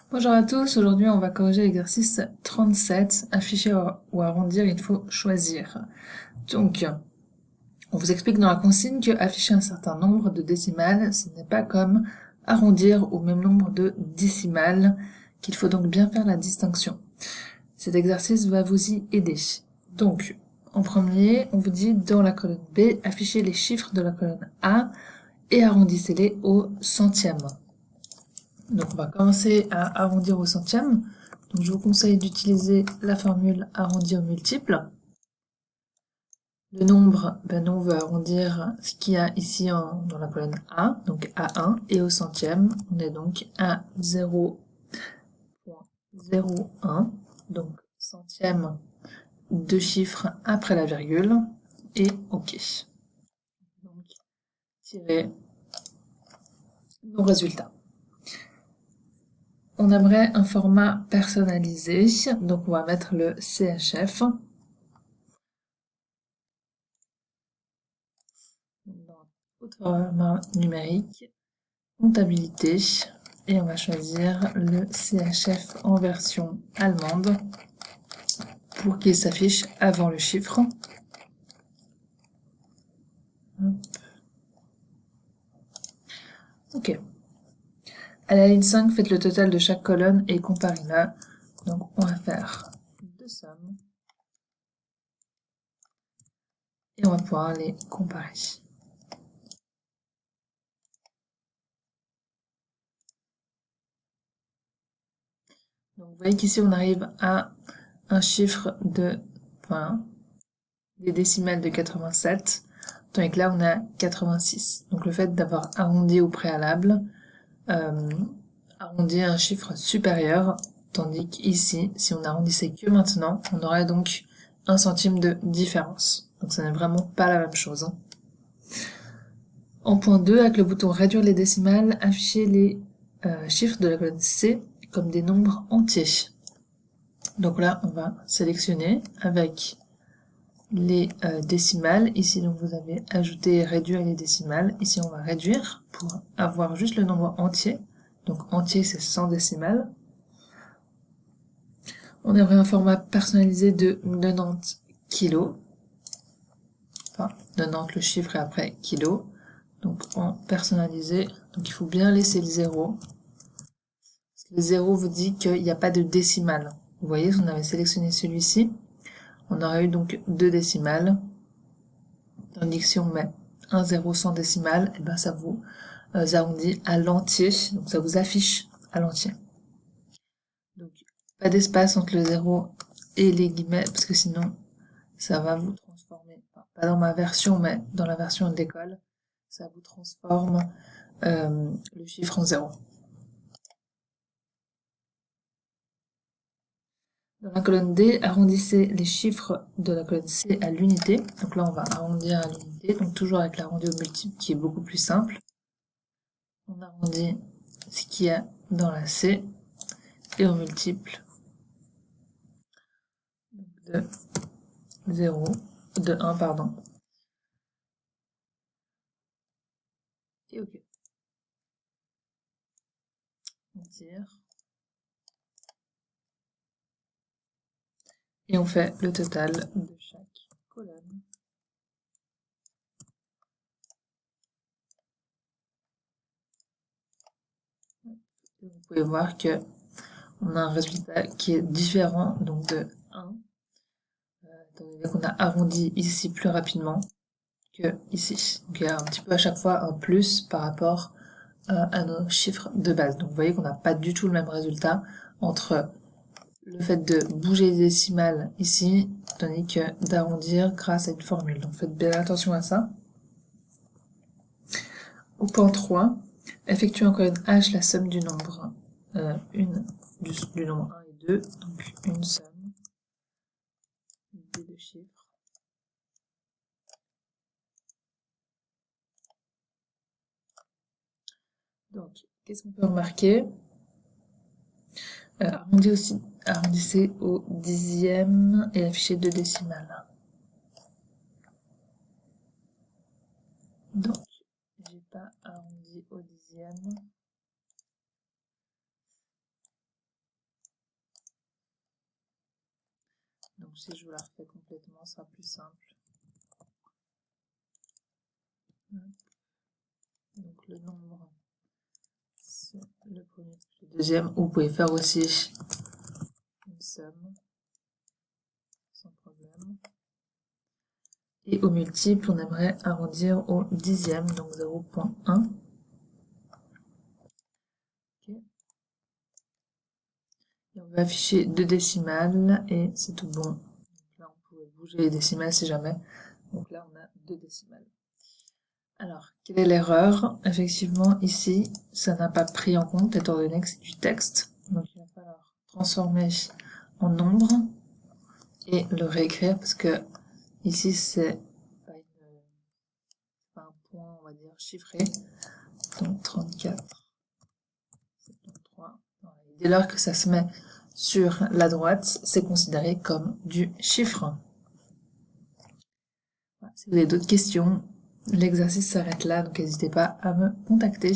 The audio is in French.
Bonjour à tous, aujourd'hui on va corriger l'exercice 37, afficher ou arrondir, il faut choisir. Donc, on vous explique dans la consigne que afficher un certain nombre de décimales, ce n'est pas comme arrondir au même nombre de décimales, qu'il faut donc bien faire la distinction. Cet exercice va vous y aider. Donc, en premier, on vous dit dans la colonne B, affichez les chiffres de la colonne A et arrondissez-les au centième. Donc on va commencer à arrondir au centième. Donc je vous conseille d'utiliser la formule arrondir multiple. Le nombre, nous on veut arrondir ce qu'il y a ici dans la colonne A, donc A1, et au centième, on est donc à 0,01, donc centième, deux chiffres après la virgule, et OK. Donc tirer nos résultats. On aimerait un format personnalisé, donc on va mettre le CHF. Dans autre format numérique, comptabilité, et on va choisir le CHF en version allemande pour qu'il s'affiche avant le chiffre. Ok. À la ligne 5, faites le total de chaque colonne et comparez-la. Donc on va faire deux sommes et on va pouvoir les comparer. Donc vous voyez qu'ici on arrive à un chiffre de, enfin, des décimales de 87, tandis que là on a 86. Donc le fait d'avoir arrondi au préalable arrondit un chiffre supérieur, tandis qu'ici, si on arrondissait que maintenant, on aurait donc 1 centime de différence. Donc ça n'est vraiment pas la même chose. En point 2, avec le bouton réduire les décimales, affichez les chiffres de la colonne C comme des nombres entiers. Donc là, on va sélectionner avec les décimales. Ici, donc vous avez ajouté et réduire les décimales. Ici, on va réduire pour avoir juste le nombre entier. Donc entier, c'est 100 décimales. On aimerait un format personnalisé de 90 kg. Enfin, 90 le chiffre et après kg. Donc en personnalisé, donc il faut bien laisser le 0. Parce que le 0 vous dit qu'il n'y a pas de décimale. Vous voyez, si on avait sélectionné celui-ci, on aurait eu donc deux décimales. Tandis que si on met un 0 sans décimale, et ben ça vous arrondit à l'entier. Donc ça vous affiche à l'entier. Donc pas d'espace entre le 0 et les guillemets, parce que sinon ça va vous transformer, enfin, pas dans ma version, mais dans la version de l'école, ça vous transforme le chiffre en 0. Dans la colonne D, arrondissez les chiffres de la colonne C à l'unité. Donc là, on va arrondir à l'unité, donc toujours avec l'arrondi au multiple qui est beaucoup plus simple. On arrondit ce qu'il y a dans la C et au multiple de 0, de 1, pardon. Et OK. On tire. Et on fait le total de chaque colonne. Et vous pouvez voir que on a un résultat qui est différent donc de 1, étant donné qu'on a arrondi ici plus rapidement que ici. Donc il y a un petit peu à chaque fois un plus par rapport à nos chiffres de base. Donc vous voyez qu'on n'a pas du tout le même résultat entre le fait de bouger les décimales ici, tandis que d'arrondir grâce à une formule. Donc faites bien attention à ça. Au point 3, effectuez en colonne H la somme du nombre du nombre 1 et 2, donc une somme des deux chiffres. Donc, qu'est-ce qu'on peut remarquer? Arrondissez au dixième et affichez deux décimales. Donc, j'ai pas arrondi au dixième. Donc si je vous la refais complètement, ce sera plus simple. Donc le nombre, c'est le premier plus le deuxième. Vous pouvez faire aussi une somme, sans problème. Et au multiple, on aimerait arrondir au dixième, donc 0,1. Okay. Et on va afficher 2 décimales et c'est tout bon. Donc là, on peut bouger les décimales si jamais. Donc là, on a 2 décimales. Alors, quelle est l'erreur? Effectivement, ici, ça n'a pas pris en compte, étant donné que c'est du texte. Donc, il va falloir transformer en nombre et le réécrire parce que ici, c'est pas un point, on va dire, chiffré. Donc, 34, 73. Dès lors que ça se met sur la droite, c'est considéré comme du chiffre. Voilà, si vous avez d'autres questions, l'exercice s'arrête là, donc n'hésitez pas à me contacter.